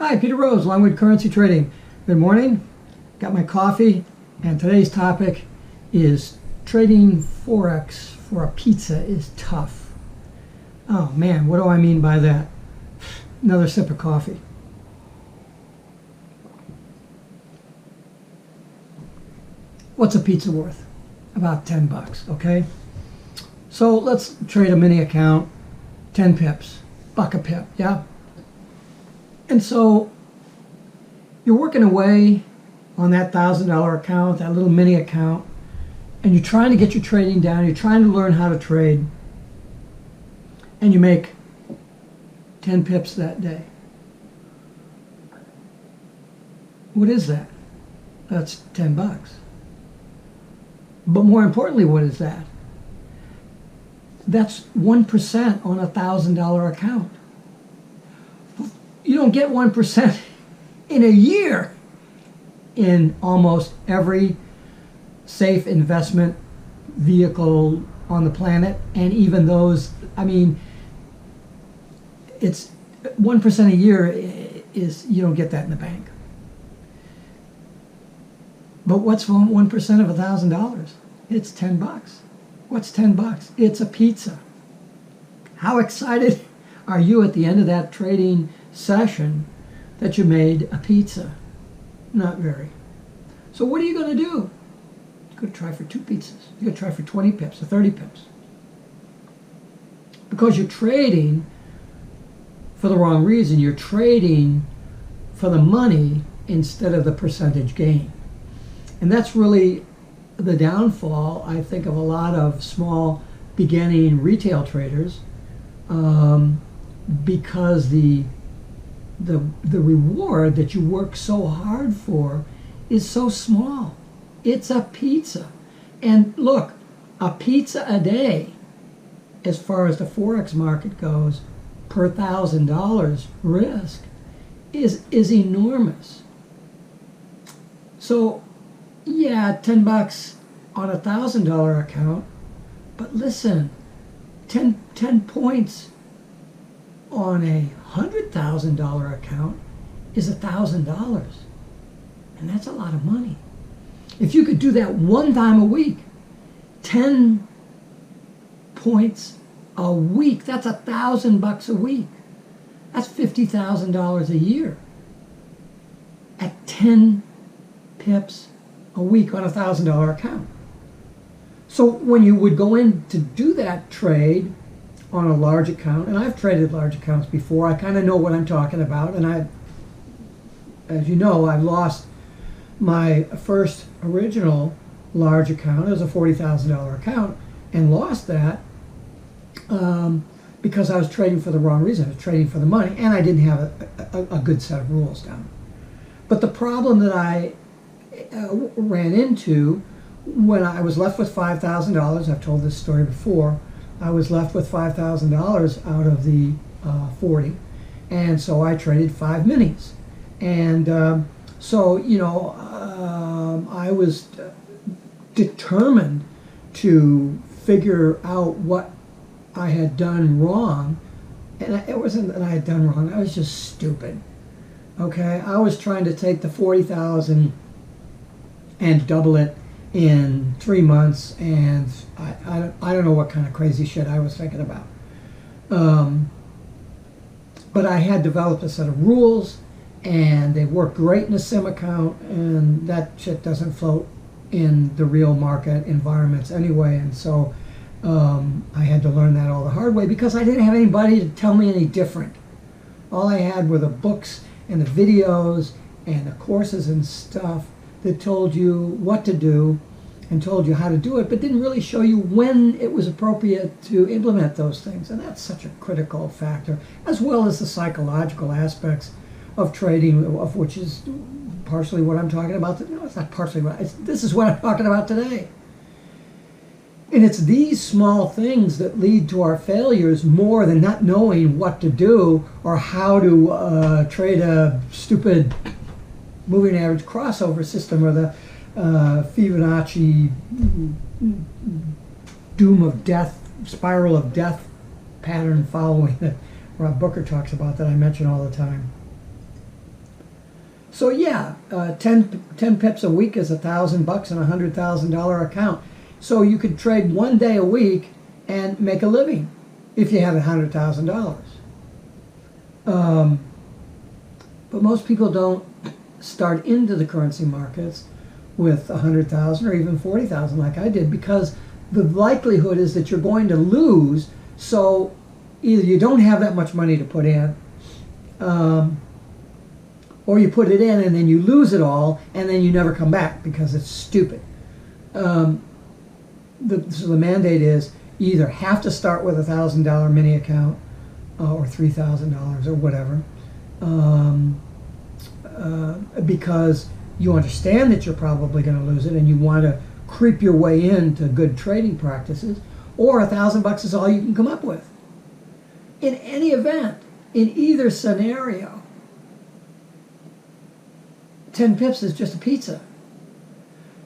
Hi, Peter Rose, Longwood Currency Trading. Good morning. Got my coffee, and today's topic is trading Forex for a pizza is tough. Oh man, what do I mean by that? Another sip of coffee. What's a pizza worth? About 10 bucks, okay? So let's trade a mini account, 10 pips, buck a pip, yeah? And so you're working away on that $1,000 account, that little mini account, and you're trying to get your trading down, you're trying to learn how to trade, and you make 10 pips that day. What is that? That's 10 bucks. But more importantly, what is that? That's 1% on a $1,000 account. You don't get 1% in a year in almost every safe investment vehicle on the planet, and even those, I mean, it's 1% a year is, you don't get that in the bank. But what's 1% of $1,000? It's 10 bucks. What's 10 bucks? It's a pizza. How excited are you at the end of that trading session that you made a pizza? Not very. So what are you going to do? You're going to try for 2 pizzas. You're going to try for 20 pips or 30 pips. Because you're trading for the wrong reason. You're trading for the money instead of the percentage gain. And that's really the downfall, I think, of a lot of small beginning retail traders, because the reward that you work so hard for is so small. It's a pizza. And look, a pizza a day, as far as the Forex market goes, per $1,000 risk is enormous. So yeah, 10 bucks on a $1,000 account, but listen, 10 points on a $100,000 account is $1,000, and that's a lot of money. If you could do that one time a week, 10 points a week, that's $1,000 a week. That's $50,000 a year at 10 pips a week on a $1,000 account. So when you would go in to do that trade on a large account, and I've traded large accounts before, I kind of know what I'm talking about, and as you know, I lost my first original large account. It was a $40,000 account, and lost that because I was trading for the wrong reason. I was trading for the money, and I didn't have a good set of rules down. But the problem that I ran into when I was left with $5,000, I've told this story before, I was left with $5,000 out of the 40, and so I traded 5 minis. And so, you know, I was determined to figure out what I had done wrong, and it wasn't that I had done wrong, I was just stupid. Okay, I was trying to take the 40,000 and double it in 3 months, and I don't know what kind of crazy shit I was thinking about. But I had developed a set of rules, and they worked great in a sim account, and that shit doesn't float in the real market environments anyway. And so I had to learn that all the hard way, because I didn't have anybody to tell me any different. All I had were the books and the videos and the courses and stuff that told you what to do and told you how to do it, but didn't really show you when it was appropriate to implement those things. And that's such a critical factor, as well as the psychological aspects of trading, of which is partially what I'm talking about. No, it's not partially what, this is what I'm talking about today. And it's these small things that lead to our failures more than not knowing what to do or how to trade a stupid moving average crossover system, or the Fibonacci doom of death, spiral of death pattern following that Rob Booker talks about, that I mention all the time. So yeah, 10 pips a week is $1,000 in a $100,000 account. So you could trade 1 day a week and make a living if you had $100,000. But most people don't start into the currency markets with 100,000 or even 40,000 like I did, because the likelihood is that you're going to lose. So either you don't have that much money to put in, or you put it in and then you lose it all and then you never come back because it's stupid. So the mandate is you either have to start with $1,000 mini account or $3,000 or whatever, because you understand that you're probably going to lose it and you want to creep your way into good trading practices, or $1,000 is all you can come up with. In any event, in either scenario, 10 pips is just a pizza.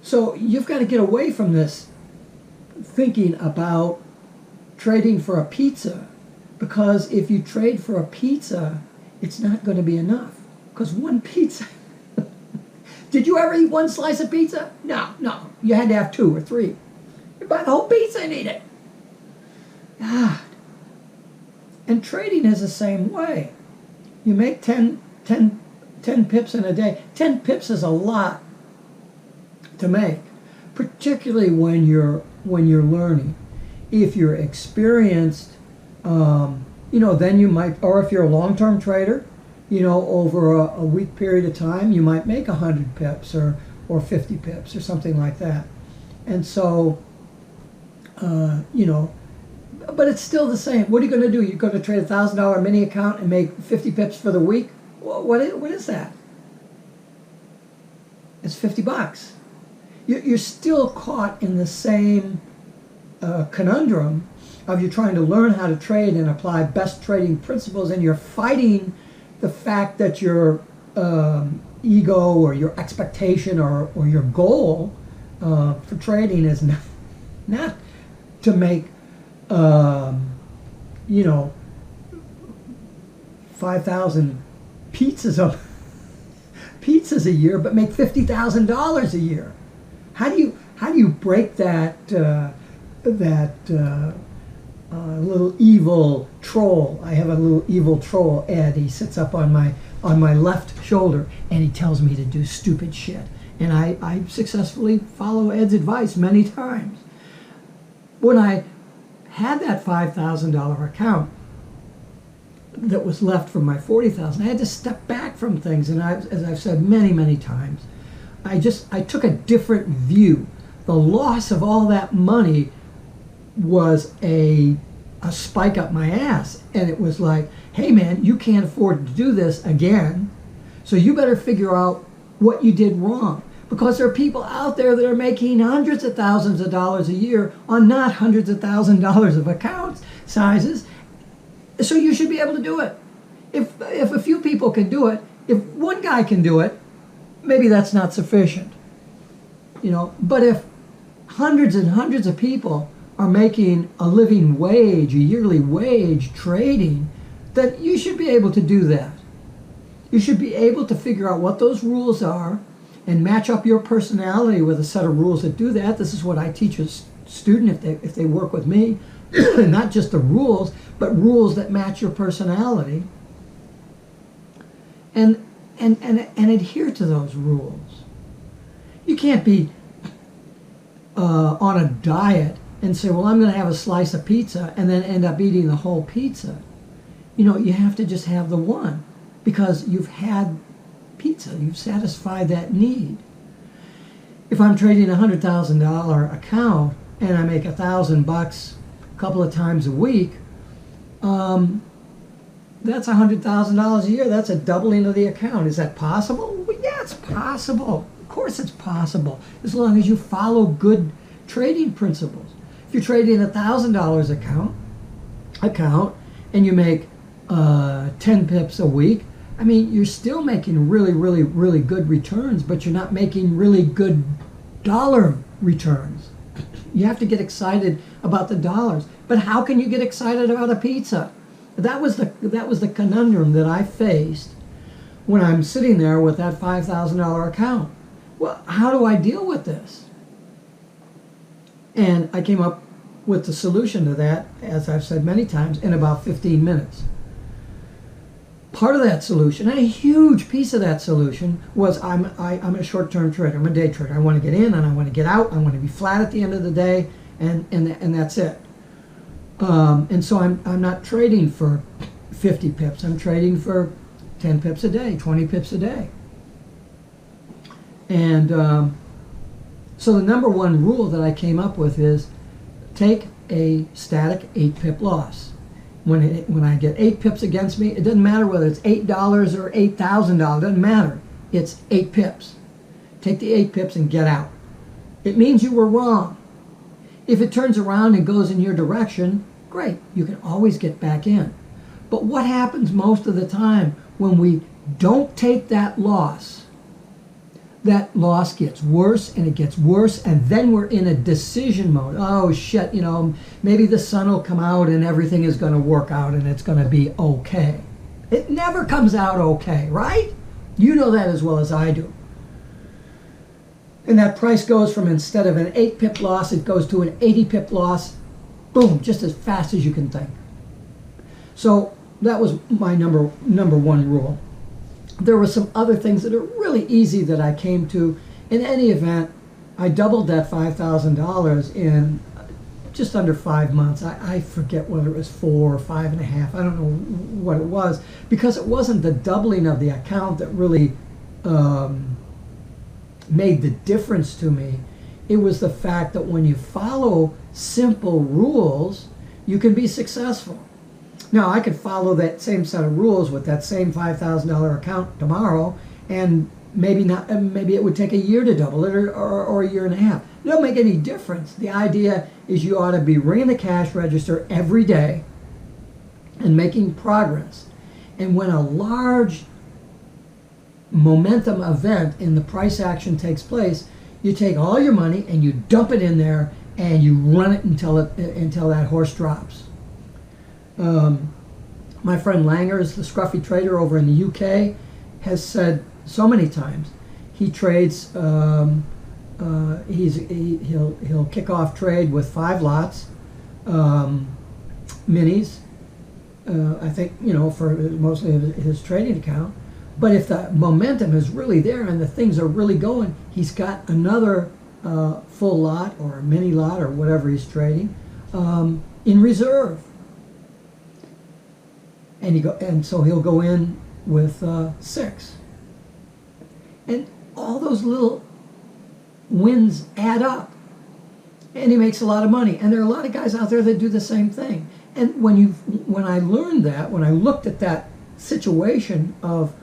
So you've got to get away from this thinking about trading for a pizza, because if you trade for a pizza, it's not going to be enough. Because one pizza, did you ever eat one slice of pizza? No. You had to have 2 or 3. You buy the whole pizza and eat it. God. And trading is the same way. You make 10 pips in a day. 10 pips is a lot to make, particularly when you're learning. If you're experienced, then you might, or if you're a long-term trader, over a week period of time, you might make 100 pips or 50 pips or something like that. And so, but it's still the same. What are you going to do? You're going to trade $1,000 mini account and make 50 pips for the week? What is that? It's $50. You're still caught in the same conundrum of you're trying to learn how to trade and apply best trading principles, and you're fighting the fact that your ego or your expectation or your goal for trading is not to make 5,000 pizzas a year, but make $50,000 a year. How do you break that little evil troll? I have a little evil troll, Ed. He sits up on my left shoulder and he tells me to do stupid shit, and I successfully follow Ed's advice many times. When I had that $5,000 account that was left from my $40,000, I had to step back from things, and as I've said many times, I took a different view. The loss of all that money was a spike up my ass, and it was like, hey man, you can't afford to do this again, so you better figure out what you did wrong, because there are people out there that are making hundreds of thousands of dollars a year on not hundreds of thousands of dollars of account sizes. So you should be able to do it. If a few people can do it, if one guy can do it, maybe that's not sufficient. But if hundreds and hundreds of people are making a living wage, a yearly wage trading, then you should be able to do that. You should be able to figure out what those rules are and match up your personality with a set of rules that do that. This is what I teach a student if they work with me. Not just the rules, but rules that match your personality, and adhere to those rules. You can't be on a diet and say, well, I'm going to have a slice of pizza, and then end up eating the whole pizza. You have to just have the one, because you've had pizza. You've satisfied that need. If I'm trading a $100,000 account and I make $1,000 a couple of times a week, that's $100,000 a year. That's a doubling of the account. Is that possible? Well, yeah, it's possible. Of course it's possible, as long as you follow good trading principles. If you're trading $1,000 account and you make 10 pips a week, I mean, you're still making really good returns, but you're not making really good dollar returns. You have to get excited about the dollars. But how can you get excited about a pizza? That was the conundrum that I faced when I'm sitting there with that $5,000 account. Well, how do I deal with this? And I came up with the solution to that, as I've said many times, in about 15 minutes. Part of that solution, and a huge piece of that solution, was I'm a short-term trader. I'm a day trader. I want to get in and I want to get out. I want to be flat at the end of the day, and that's it. And so I'm not trading for 50 pips. I'm trading for 10 pips a day, 20 pips a day. And so the number one rule that I came up with is take a static 8 pip loss. When I get 8 pips against me, it doesn't matter whether it's $8 or $8,000, it doesn't matter. It's 8 pips. Take the 8 pips and get out. It means you were wrong. If it turns around and goes in your direction, great, you can always get back in. But what happens most of the time when we don't take that loss? That loss gets worse and it gets worse, and then we're in a decision mode. Oh shit, you know, maybe the sun will come out and everything is going to work out and it's going to be okay. It never comes out okay, right? You know that as well as I do. And that price goes from, instead of an 8 pip loss, it goes to an 80 pip loss. Boom, just as fast as you can think. So that was my number one rule. There were some other things that are really easy that I came to. In any event, I doubled that $5,000 in just under 5 months. I forget whether it was 4 or 5.5. I don't know what it was, because it wasn't the doubling of the account that really made the difference to me. It was the fact that when you follow simple rules, you can be successful. Now, I could follow that same set of rules with that same $5,000 account tomorrow, and maybe not. Maybe it would take a year to double it, or a year and a half. It don't make any difference. The idea is you ought to be ringing the cash register every day and making progress. And when a large momentum event in the price action takes place, you take all your money and you dump it in there and you run it until that horse drops. My friend Langers, the scruffy trader over in the UK, has said so many times he trades. He'll kick off trade with 5 lots, minis. I think, you know, for mostly his trading account. But if the momentum is really there and the things are really going, he's got another full lot or a mini lot or whatever he's trading in reserve. And so he'll go in with 6. And all those little wins add up. And he makes a lot of money. And there are a lot of guys out there that do the same thing. And when I learned that, when I looked at that situation of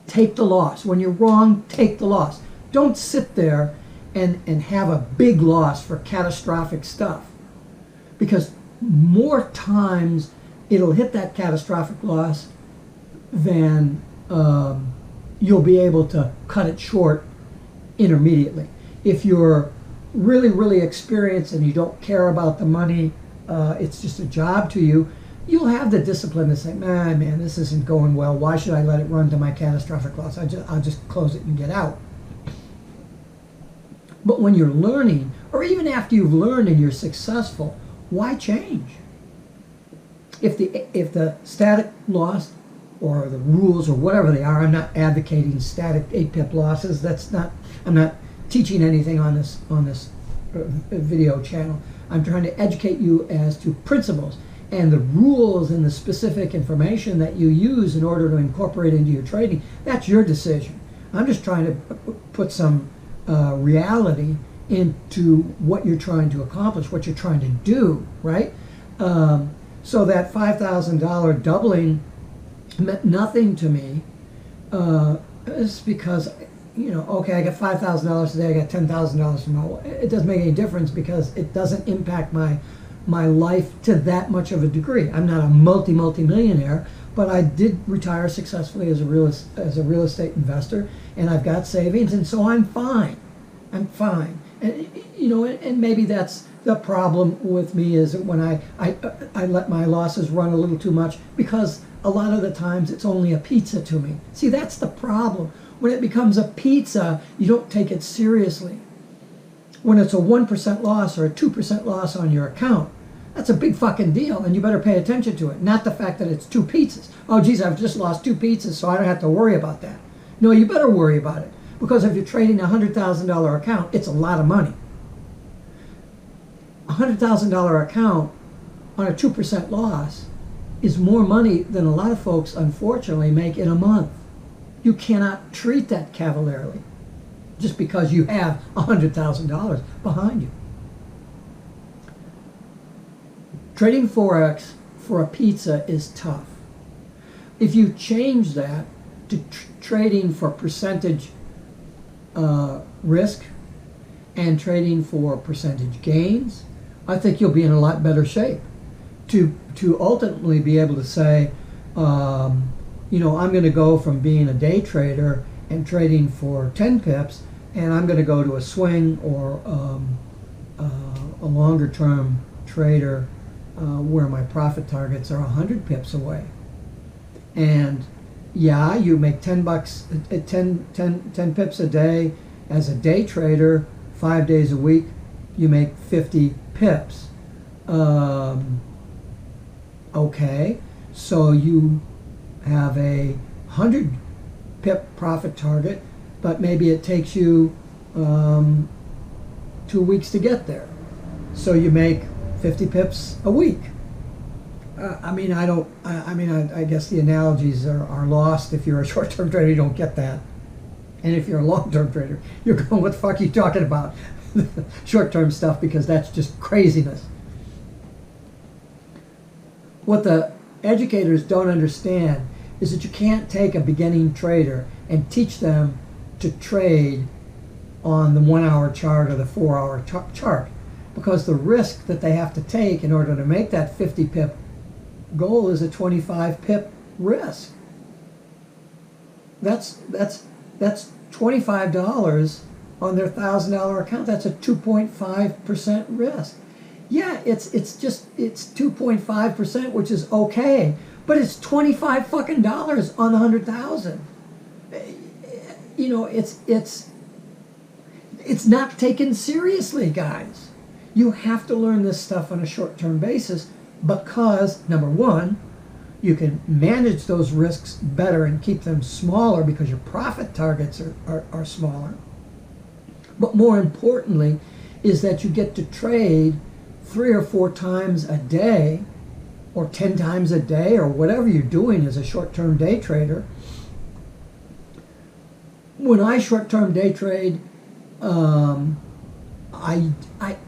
take the loss. When you're wrong, take the loss. Don't sit there and have a big loss for catastrophic stuff. Because more times it'll hit that catastrophic loss than you'll be able to cut it short intermediately. If you're really, really experienced and you don't care about the money, it's just a job to you, you'll have the discipline to say, man, this isn't going well. Why should I let it run to my catastrophic loss? I'll just close it and get out. But when you're learning, or even after you've learned and you're successful, why change? If the static loss or the rules or whatever they are, I'm not advocating static 8 pip losses. I'm not teaching anything on this video channel. I'm trying to educate you as to principles and the rules and the specific information that you use in order to incorporate into your trading. That's your decision. I'm just trying to put some reality into what you're trying to accomplish, what you're trying to do, right? So that $5,000 doubling meant nothing to me. It's because, you know, okay, I got $5,000 today, I got $10,000 tomorrow. It doesn't make any difference because it doesn't impact my life to that much of a degree. I'm not a multi-millionaire, but I did retire successfully as a real estate investor, and I've got savings, and so I'm fine. I'm fine. And you know, and maybe that's the problem with me, is when I let my losses run a little too much, because a lot of the times it's only a pizza to me. See, that's the problem. When it becomes a pizza, you don't take it seriously. When it's a 1% loss or a 2% loss on your account, that's a big fucking deal, and you better pay attention to it. Not the fact that it's 2 pizzas. Oh, geez, I've just lost 2 pizzas, so I don't have to worry about that. No, you better worry about it, because if you're trading a $100,000 account, it's a lot of money. A $100,000 account on a 2% loss is more money than a lot of folks, unfortunately, make in a month. You cannot treat that cavalierly just because you have $100,000 behind you. Trading Forex for a pizza is tough. If you change that to trading for percentage risk and trading for percentage gains, I think you'll be in a lot better shape to ultimately be able to say, you know, I'm going to go from being a day trader and trading for 10 pips, and I'm going to go to a swing or a longer term trader where my profit targets are 100 pips away. And yeah, you make 10 bucks, 10 pips a day as a day trader, 5 days a week, you make 50 pips. Okay, so you have a 100 pip profit target, but maybe it takes you 2 weeks to get there. So you make 50 pips a week. I guess the analogies are lost. If you're a short-term trader, you don't get that. And if you're a long-term trader, you're going, what the fuck are you talking about? Short-term stuff, because that's just craziness. What the educators don't understand is that you can't take a beginning trader and teach them to trade on the 1 hour chart or the 4 hour chart, because the risk that they have to take in order to make that 50 pip goal is a 25 pip risk. That's $25 on their $1,000 account. That's a 2.5% risk. Yeah, it's 2.5%, which is okay, but it's $25 fucking dollars on the 100,000. You know, it's not taken seriously, guys. You have to learn this stuff on a short-term basis, because number one, you can manage those risks better and keep them smaller because your profit targets are smaller. But more importantly is that you get to trade 3 or 4 times a day, or 10 times a day, or whatever you're doing as a short-term day trader. When I short-term day trade, I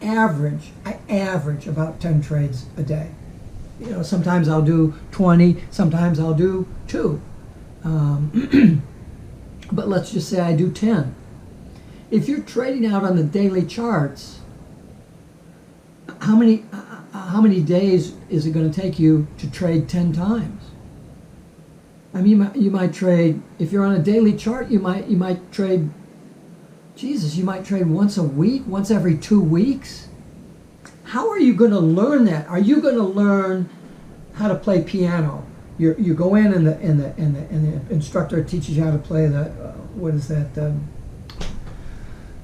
average about 10 trades a day. You know, sometimes I'll do 20, sometimes I'll do 2. But let's just say I do 10. If you're trading out on the daily charts, how many days is it going to take you to trade 10 times? I mean, you might trade, if you're on a daily chart, you might trade, Jesus, you might trade once a week, once every 2 weeks. How are you going to learn that? Are you going to learn how to play piano? You go in and the instructor teaches you how to play the what is that?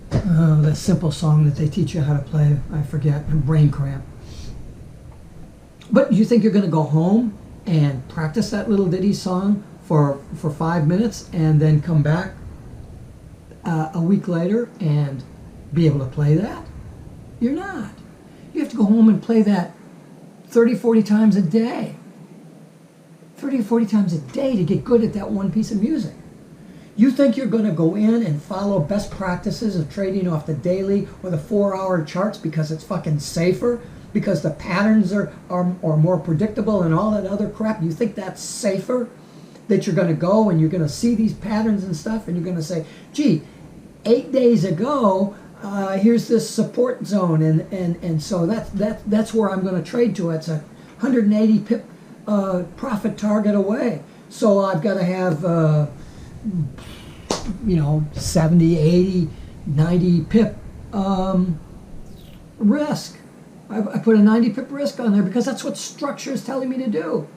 That simple song that they teach you how to play. I forget. Brain cramp. But you think you're going to go home and practice that little ditty song for 5 minutes and then come back a week later and be able to play that? You're not. You have to go home and play that 30, 40 times a day. 30 or 40 times a day to get good at that one piece of music. You think you're going to go in and follow best practices of trading off the daily or the 4 hour charts because it's fucking safer, because the patterns are more predictable and all that other crap? You think that's safer? That you're going to go and you're going to see these patterns and stuff and you're going to say, gee, 8 days ago, here's this support zone, and so that's where I'm going to trade to. It's a 180 pip profit target away. So I've got to have 70, 80, 90 pip risk. I put a 90 pip risk on there because that's what structure is telling me to do.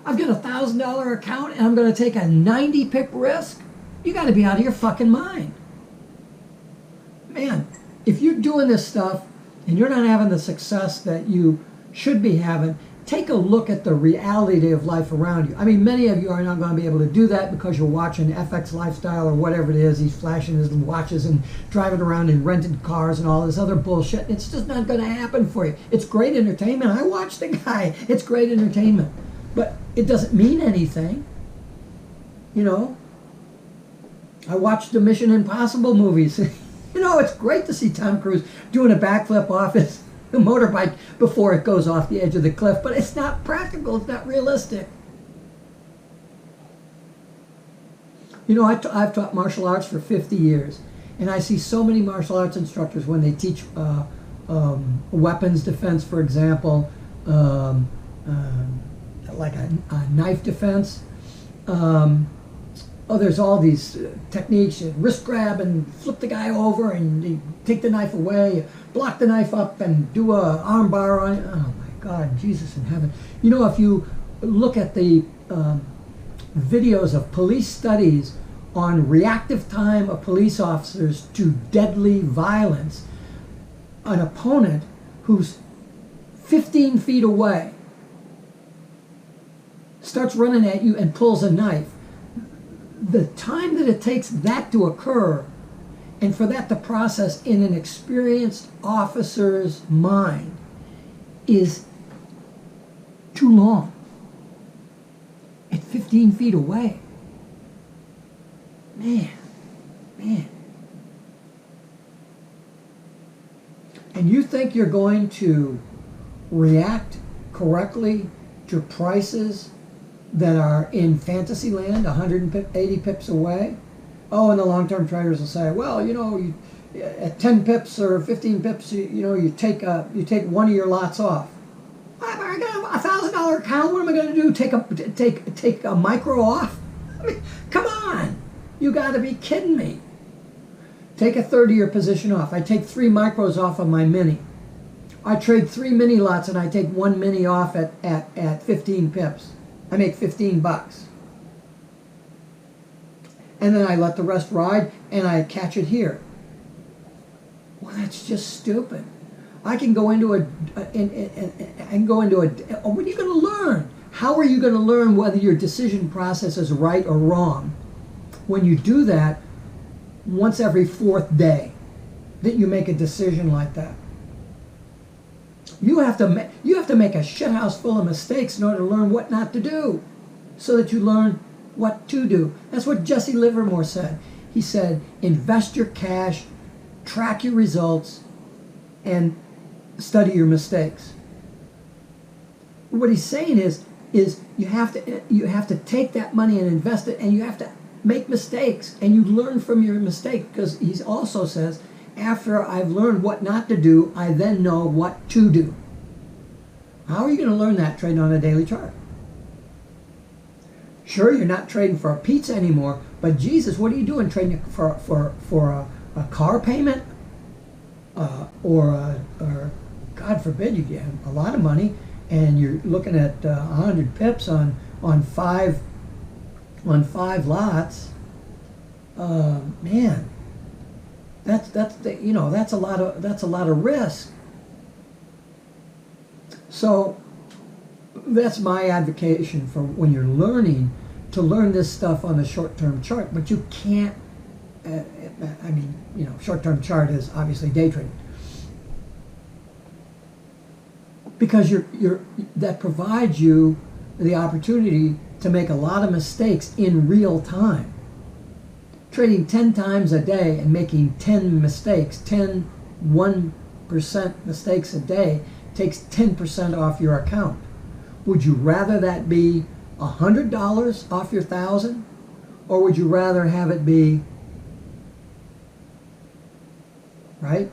I've got $1,000 account and I'm going to take a 90 pip risk? You got to be out of your fucking mind. Man, if you're doing this stuff and you're not having the success that you should be having, take a look at the reality of life around you. I mean, many of you are not going to be able to do that because you're watching FX Lifestyle or whatever it is. He's flashing his watches and driving around in rented cars and all this other bullshit. It's just not going to happen for you. It's great entertainment. I watch the guy. It's great entertainment. But it doesn't mean anything. You know? I watched the Mission Impossible movies. You know, it's great to see Tom Cruise doing a backflip off his motorbike before it goes off the edge of the cliff, but it's not practical, it's not realistic. You know, I've taught martial arts for 50 years, and I see so many martial arts instructors when they teach weapons defense, for example, like a knife defense. There's all these techniques, you wrist grab and flip the guy over and you take the knife away, block the knife up and do a arm bar on it. Oh my God, Jesus in heaven. You know, if you look at the videos of police studies on reactive time of police officers to deadly violence, an opponent who's 15 feet away starts running at you and pulls a knife. The time that it takes that to occur and for that to process in an experienced officer's mind is too long. At 15 feet away. Man. And you think you're going to react correctly to prices that are in fantasy land, 180 pips away? Oh, and the long-term traders will say, well, you know, at 10 pips or 15 pips, you take one of your lots off. I got a $1,000 account. What am I going to do? Take a micro off? I mean, come on! You got to be kidding me! Take a third of your position off. I take 3 micros off of my mini. I trade 3 mini lots and I take 1 mini off at 15 pips. I make $15. And then I let the rest ride and I catch it here. Well, that's just stupid. I can go into when are you going to learn? How are you going to learn whether your decision process is right or wrong when you do that once every 4th day that you make a decision like that? You have to make a shithouse full of mistakes in order to learn what not to do, so that you learn what to do. That's what Jesse Livermore said. He said, invest your cash, track your results, and study your mistakes. What he's saying is you have to take that money and invest it, and you have to make mistakes, and you learn from your mistake, because he also says, after I've learned what not to do, I then know what to do. How are you going to learn that trading on a daily chart? Sure, you're not trading for a pizza anymore, but Jesus, what are you doing trading for a car payment? Or God forbid you get a lot of money and you're looking at 100 pips on 5 lots. Man. That's a lot of risk. So that's my advocation for when you're learning to learn this stuff on a short-term chart, but you can't. Short-term chart is obviously day trading because that provides you the opportunity to make a lot of mistakes in real time. Trading 10 times a day and making 10 mistakes, 1% mistakes a day takes 10% off your account. Would you rather that be $100 off your $1,000, or would you rather have it be, right,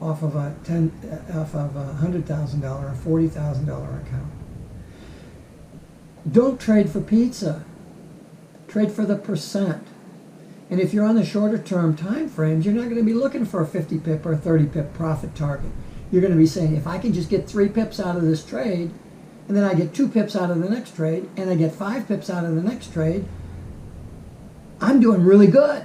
off of a $100,000 or $40,000 account? Don't trade for pizza. Trade for the percent. And if you're on the shorter term time frames, you're not going to be looking for a 50 pip or a 30 pip profit target. You're going to be saying, if I can just get 3 pips out of this trade, and then I get 2 pips out of the next trade, and I get 5 pips out of the next trade, I'm doing really good.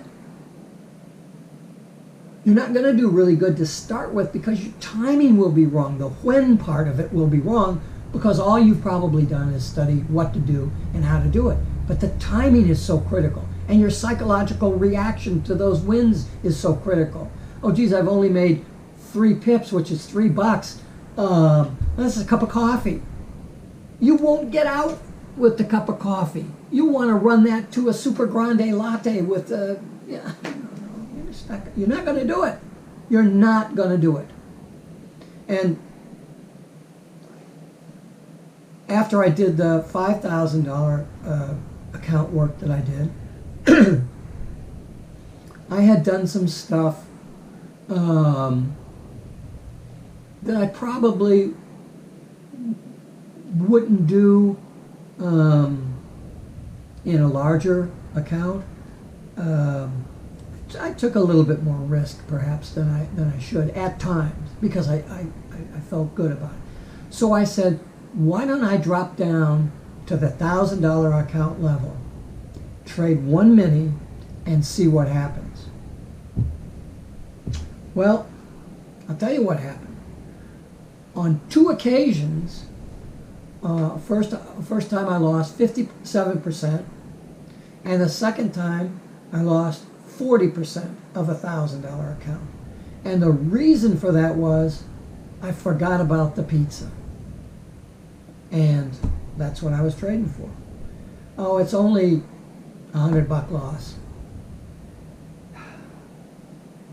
You're not going to do really good to start with because your timing will be wrong. The when part of it will be wrong because all you've probably done is study what to do and how to do it. But the timing is so critical, and your psychological reaction to those wins is so critical. Oh, geez, I've only made 3 pips, which is $3. This is a cup of coffee. You won't get out with the cup of coffee. You want to run that to a super grande latte with a... Yeah, you're not going to do it. You're not going to do it. And after I did the $5,000 account work that I did, I had done some stuff that I probably wouldn't do in a larger account. I took a little bit more risk, perhaps, than I should at times because I felt good about it. So I said, why don't I drop down to the $1,000 account level, trade 1 mini, and see what happens? Well, I'll tell you what happened. On 2 occasions, first time I lost 57%, and the second time I lost 40% of a $1,000 account. And the reason for that was I forgot about the pizza. And that's what I was trading for. Oh, it's only $100 loss.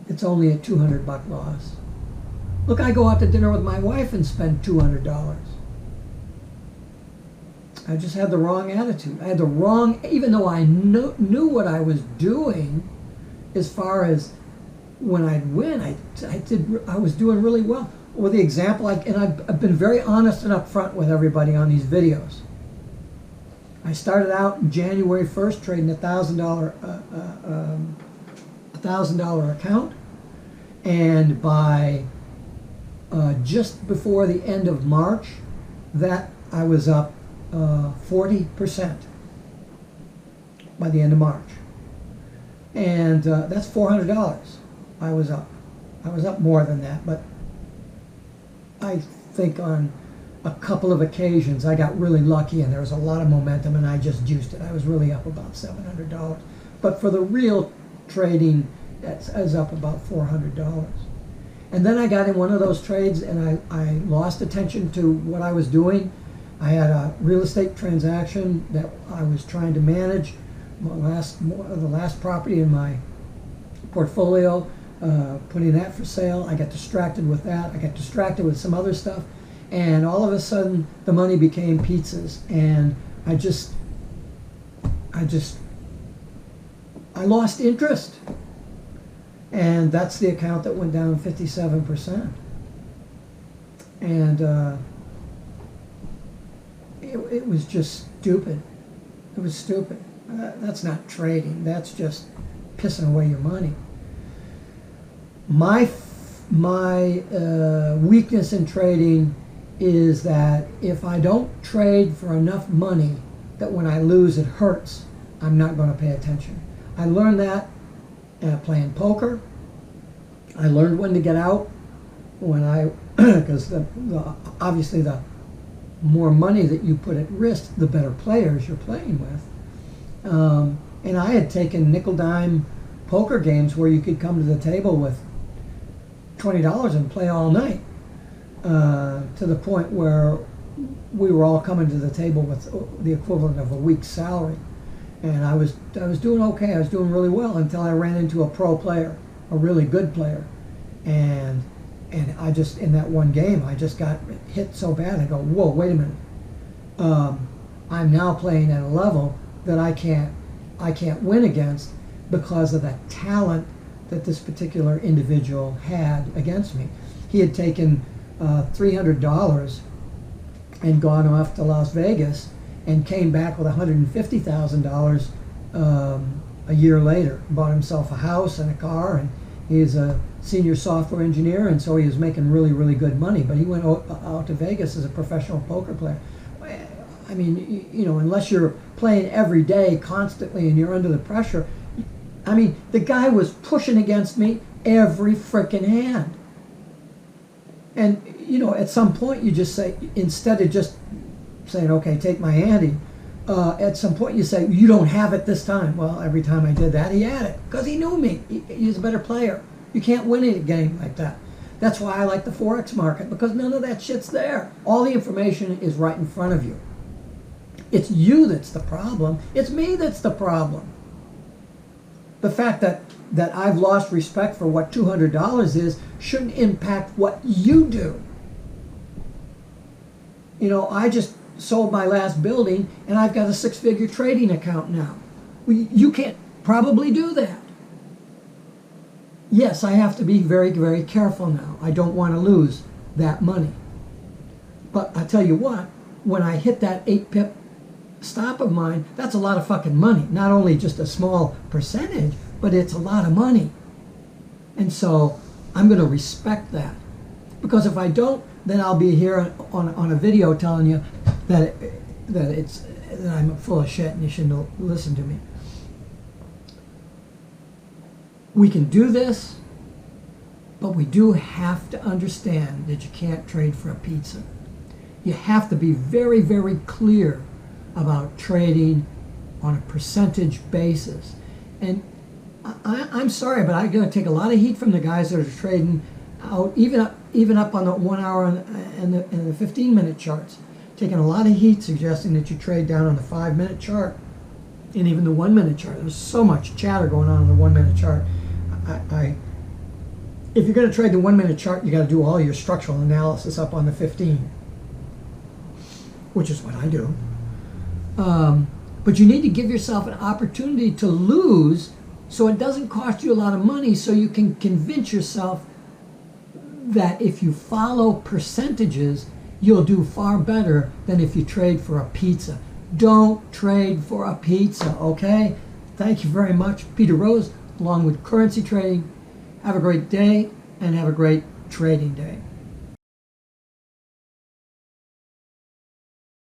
It's only a $200 loss. Look, I go out to dinner with my wife and spend $200. I just had the wrong attitude. I had the wrong, even though I knew what I was doing, as far as when I'd win, I was doing really well. With the example, and I've been very honest and upfront with everybody on these videos. I started out January 1st trading a $1,000 account, and by just before the end of March, that I was up 40% by the end of March. And that's $400 I was up. I was up more than that, but I think on a couple of occasions I got really lucky and there was a lot of momentum and I just juiced it. I was really up about $700. But for the real trading, I was up about $400. And then I got in one of those trades and I lost attention to what I was doing. I had a real estate transaction that I was trying to manage. The last property in my portfolio, putting that for sale. I got distracted with that. I got distracted with some other stuff, and all of a sudden the money became pizzas, and I lost interest, and that's the account that went down 57%. And it was just stupid. It was stupid. That's not trading. That's just pissing away your money. My weakness in trading is that if I don't trade for enough money that when I lose it hurts, I'm not going to pay attention. I learned that playing poker. I learned when to get out because obviously the more money that you put at risk, the better players you're playing with. And I had taken nickel-dime poker games where you could come to the table with $20 and play all night, to the point where we were all coming to the table with the equivalent of a week's salary. And I was doing okay. I was doing really well until I ran into a pro player, a really good player, and I just, in that one game, I just got hit so bad. I go, whoa, wait a minute. I'm now playing at a level that I can't win against because of the talent that this particular individual had against me. He had taken $300 and gone off to Las Vegas and came back with $150,000 a year later. Bought himself a house and a car, and he is a senior software engineer, and so he was making really, really good money. But he went out to Vegas as a professional poker player. I mean, you know, unless you're playing every day constantly and you're under the pressure. I mean, the guy was pushing against me every frickin' hand. And, you know, at some point you just say, instead of just saying, okay, take my ante, at some point you say, you don't have it this time. Well, every time I did that, he had it because he knew me. He's a better player. You can't win a game like that. That's why I like the Forex market, because none of that shit's there. All the information is right in front of you. It's you that's the problem. It's me that's the problem. The fact that I've lost respect for what $200 is shouldn't impact what you do. You know, I just sold my last building and I've got a 6-figure trading account now. You can't probably do that. Yes, I have to be very, very careful now. I don't want to lose that money. But I tell you what, when I hit that 8-pip stop of mine, that's a lot of fucking money. Not only just a small percentage, but it's a lot of money. And so I'm going to respect that. Because if I don't, then I'll be here on a video telling you that I'm full of shit and you shouldn't listen to me. We can do this, but we do have to understand that you can't trade for a pizza. You have to be very, very clear about trading on a percentage basis. And I'm sorry, but I'm going to take a lot of heat from the guys that are trading out, even up on the 1 hour and the 15-minute charts. Taking a lot of heat suggesting that you trade down on the 5-minute chart and even the 1-minute chart. There's so much chatter going on the 1-minute chart. If you're going to trade the 1-minute chart, you got to do all your structural analysis up on the 15, which is what I do. But you need to give yourself an opportunity to lose so it doesn't cost you a lot of money, so you can convince yourself that if you follow percentages, you'll do far better than if you trade for a pizza. Don't trade for a pizza, okay? Thank you very much. Peter Rose, Longwood Currency Trading. Have a great day and have a great trading day.